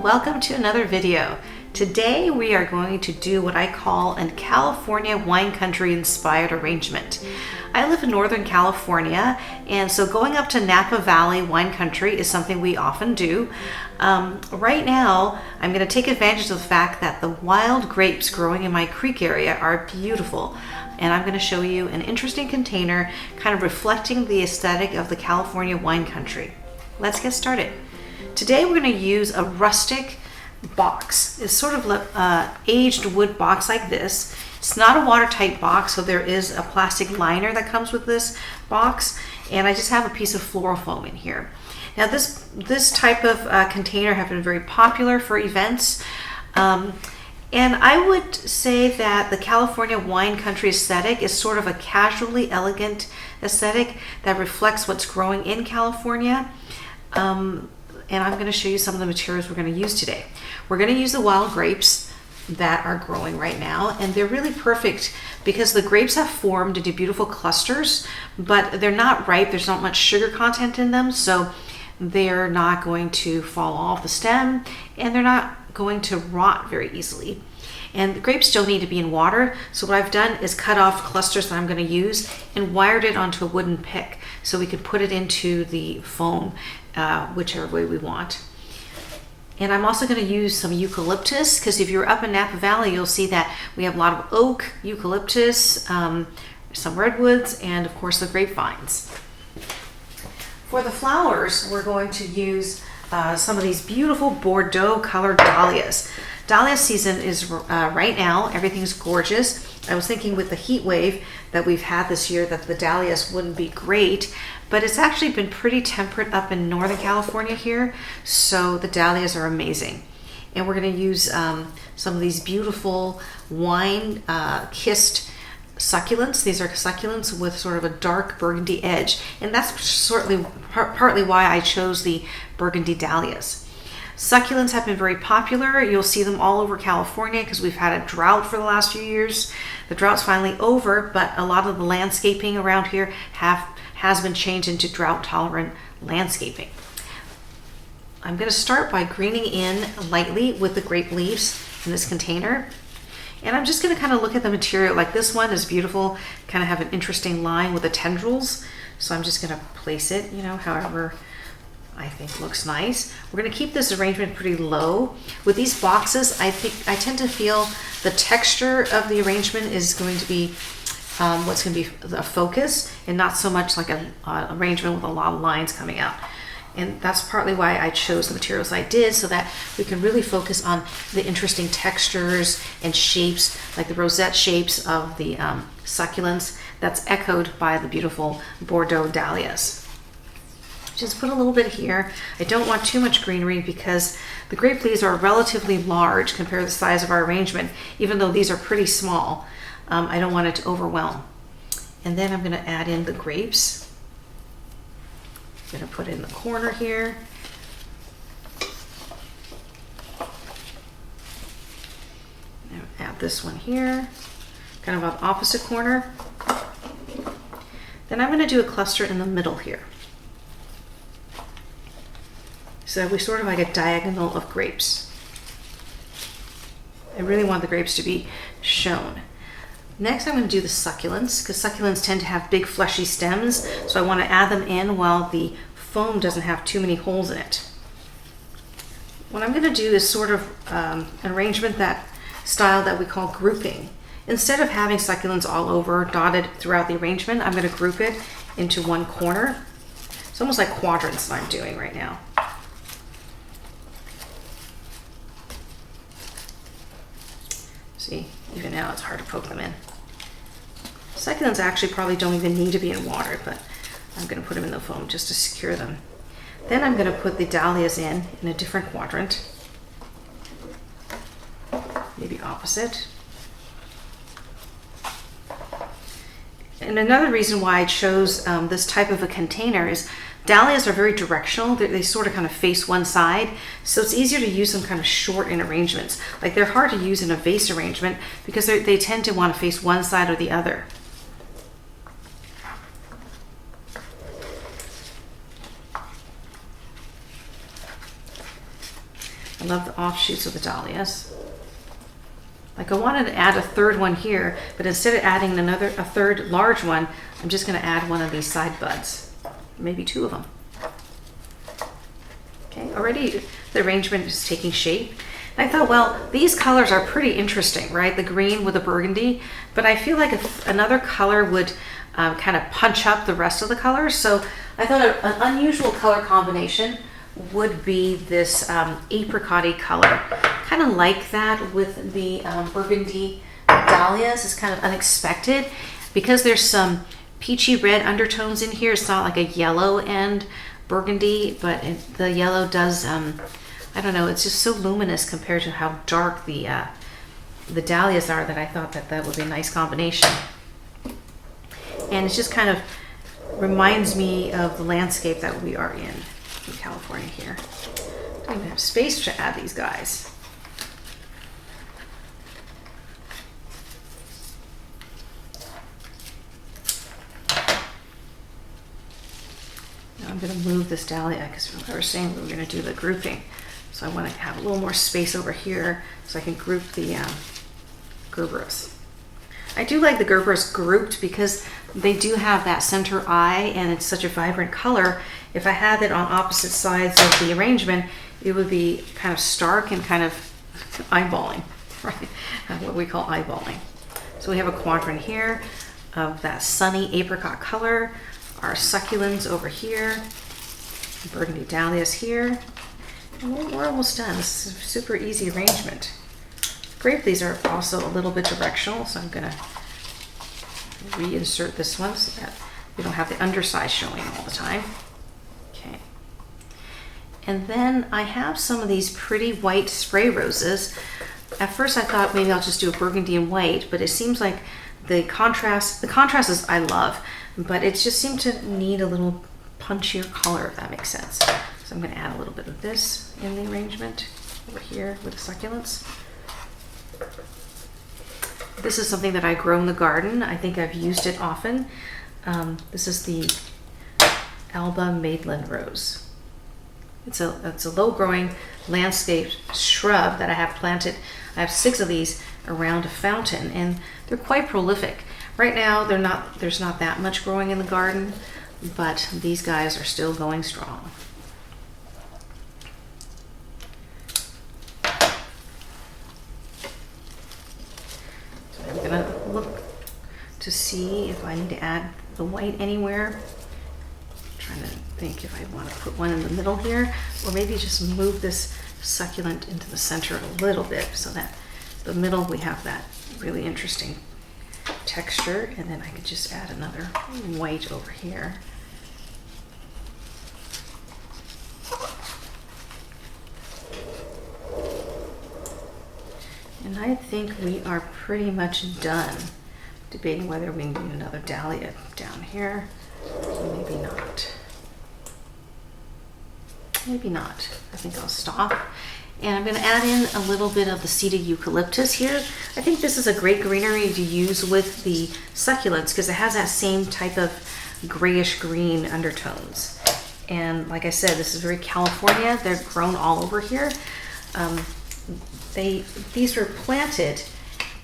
welcome to another video. Today we are going to do what I call a California wine country inspired arrangement. I live in Northern California, and so going up to Napa Valley wine country is something we often do. Right now I'm going to take advantage of the fact that the wild grapes growing in my creek area are beautiful, and I'm going to show you an interesting container kind of reflecting the aesthetic of the California wine country. Let's get started. Today we're going to use a rustic box. It's sort of an aged wood box like this. It's not a watertight box, so there is a plastic liner that comes with this box, and I just have a piece of floral foam in here. Now this type of container have been very popular for events, and I would say that the California wine country aesthetic is sort of a casually elegant aesthetic that reflects what's growing in California. And I'm going to show you some of the materials we're going to use today. We're going to use the wild grapes that are growing right now, and they're really perfect because the grapes have formed into beautiful clusters, but they're not ripe. There's not much sugar content in them, so they're not going to fall off the stem, and they're not going to rot very easily. And the grapes still need to be in water, so what I've done is cut off clusters that I'm going to use and wired it onto a wooden pick so we can put it into the foam whichever way we want. And I'm also going to use some eucalyptus, because if you're up in Napa Valley, you'll see that we have a lot of oak, eucalyptus, some redwoods, and of course the grapevines. For the flowers, we're going to use some of these beautiful Bordeaux colored dahlias. Dahlia season is right now. Everything's gorgeous. I was thinking with the heat wave that we've had this year that the dahlias wouldn't be great, but it's actually been pretty temperate up in Northern California here, so the dahlias are amazing. And we're going to use some of these beautiful wine kissed succulents. These are succulents with sort of a dark burgundy edge, and that's partly why I chose the burgundy dahlias. Succulents have been very popular. You'll see them all over California because we've had a drought for the last few years. The drought's finally over, but a lot of the landscaping around here has been changed into drought-tolerant landscaping. I'm going to start by greening in lightly with the grape leaves in this container. And I'm just going to kind of look at the material. Like this one is beautiful, kind of have an interesting line with the tendrils. So I'm just going to place it, however I think looks nice. We're going to keep this arrangement pretty low. With these boxes, I tend to feel the texture of the arrangement is going to be what's going to be the focus, and not so much like an arrangement with a lot of lines coming out. And that's partly why I chose the materials I did, so that we can really focus on the interesting textures and shapes, like the rosette shapes of the succulents that's echoed by the beautiful Bordeaux dahlias. Just put a little bit here. I don't want too much greenery because the grape leaves are relatively large compared to the size of our arrangement, even though these are pretty small. I don't want it to overwhelm. And then I'm going to add in the grapes. I'm going to put it in the corner here. Now add this one here, kind of on the opposite corner. Then I'm going to do a cluster in the middle here. So we sort of like a diagonal of grapes. I really want the grapes to be shown. Next I'm going to do the succulents, because succulents tend to have big fleshy stems, so I want to add them in while the foam doesn't have too many holes in it. What I'm going to do is sort of an arrangement style that we call grouping. Instead of having succulents all over dotted throughout the arrangement, I'm going to group it into one corner. It's almost like quadrants that I'm doing right now. See, even now it's hard to poke them in. Succulents actually probably don't even need to be in water, but I'm going to put them in the foam just to secure them. Then I'm going to put the dahlias in a different quadrant, maybe opposite. And another reason why I chose this type of a container is dahlias are very directional. They sort of kind of face one side, so it's easier to use them kind of short in arrangements. Like they're hard to use in a vase arrangement because they tend to want to face one side or the other. love the offshoots of the dahlias. Like I wanted to add a third one here, but instead of adding a third large one, I'm just going to add one of these side buds, maybe two of them. Okay, already the arrangement is taking shape. And I thought, well, these colors are pretty interesting, right? The green with the burgundy, but I feel like another color would kind of punch up the rest of the colors. So I thought an unusual color combination would be this apricot-y color. Kind of like that with the burgundy dahlias. It's kind of unexpected because there's some peachy red undertones in here. It's not like a yellow and burgundy, but the yellow does, I don't know, it's just so luminous compared to how dark the dahlias are that I thought that would be a nice combination. And it just kind of reminds me of the landscape that we are in California here. Don't even have space to add these guys. Now I'm going to move this dahlia because we were saying we were going to do the grouping. So I want to have a little more space over here so I can group the Gerberas. I do like the Gerberas grouped because they do have that center eye and it's such a vibrant color. If I had it on opposite sides of the arrangement, it would be kind of stark and kind of eyeballing, right? What we call eyeballing. So we have a quadrant here of that sunny apricot color, our succulents over here, burgundy dahlias here. And we're almost done. This is a super easy arrangement. Great, these are also a little bit directional, so I'm going to reinsert this one so that we don't have the underside showing all the time. Okay. And then I have some of these pretty white spray roses. At first I thought maybe I'll just do a burgundy and white, but it seems like the contrast is I love, but it just seemed to need a little punchier color, if that makes sense. So I'm going to add a little bit of this in the arrangement over here with the succulents. This is something that I grow in the garden. I think I've used it often. This is the Alba Maitland Rose. It's a low-growing landscape shrub that I have planted. I have 6 of these around a fountain, and they're quite prolific. Right now, there's not that much growing in the garden, but these guys are still going strong. I'm gonna look to see if I need to add the white anywhere. I'm trying to think if I want to put one in the middle here, or maybe just move this succulent into the center a little bit so that the middle we have that really interesting texture, and then I could just add another white over here. And I think we are pretty much done. Debating whether we need another dahlia down here. Maybe not. Maybe not. I think I'll stop. And I'm going to add in a little bit of the seeded eucalyptus here. I think this is a great greenery to use with the succulents because it has that same type of grayish green undertones. And like I said, this is very California. They're grown all over here. These were planted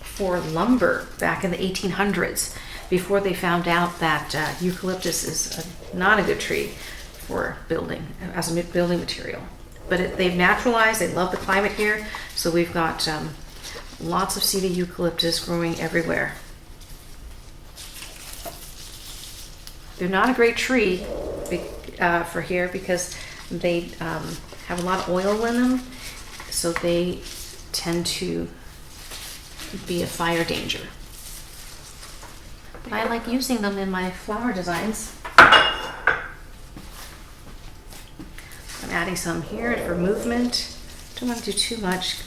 for lumber back in the 1800s before they found out that eucalyptus is not a good tree for building, as a building material. But they've naturalized, they love the climate here, so we've got lots of seeded eucalyptus growing everywhere. They're not a great tree for here because they have a lot of oil in them, so they tend to be a fire danger. But I like using them in my flower designs. I'm adding some here for movement. Don't want to do too much.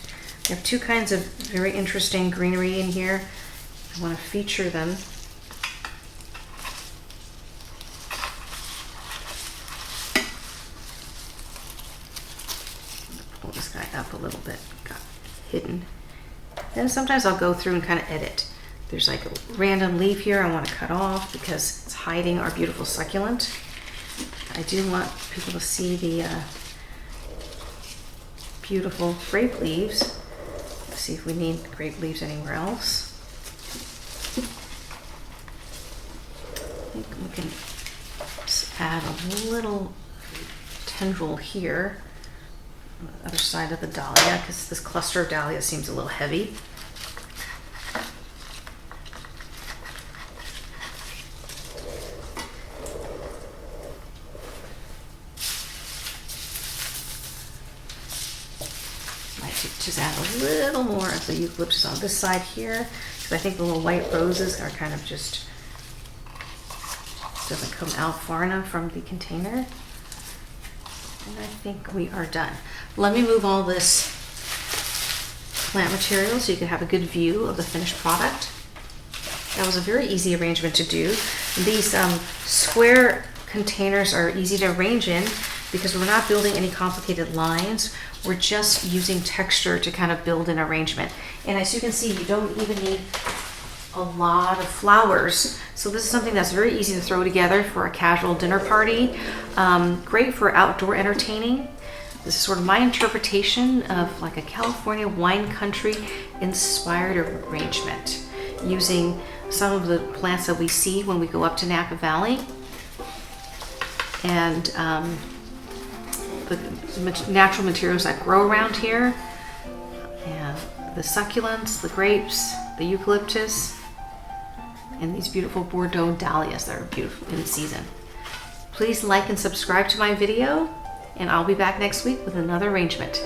We have 2 kinds of very interesting greenery in here. I want to feature them. Pull this guy up a little bit. Got hidden. Then sometimes I'll go through and kind of edit. There's like a random leaf here I want to cut off because it's hiding our beautiful succulent. I do want people to see the beautiful grape leaves. Let's see if we need grape leaves anywhere else. I think we can just add a little tendril here on the other side of the dahlia, because this cluster of dahlia seems a little heavy. Might just add a little more of the eucalyptus on this side here, because I think the little white roses are kind of just doesn't come out far enough from the container. And I think we are done. Let me move all this plant material so you can have a good view of the finished product. That was a very easy arrangement to do. These square containers are easy to arrange in because we're not building any complicated lines. We're just using texture to kind of build an arrangement. And as you can see, you don't even need a lot of flowers. So this is something that's very easy to throw together for a casual dinner party. Great for outdoor entertaining. This is sort of my interpretation of like a California wine country inspired arrangement, using some of the plants that we see when we go up to Napa Valley, and the natural materials that grow around here, and the succulents, the grapes, the eucalyptus, and these beautiful Bordeaux dahlias that are beautiful in season. Please like and subscribe to my video, and I'll be back next week with another arrangement.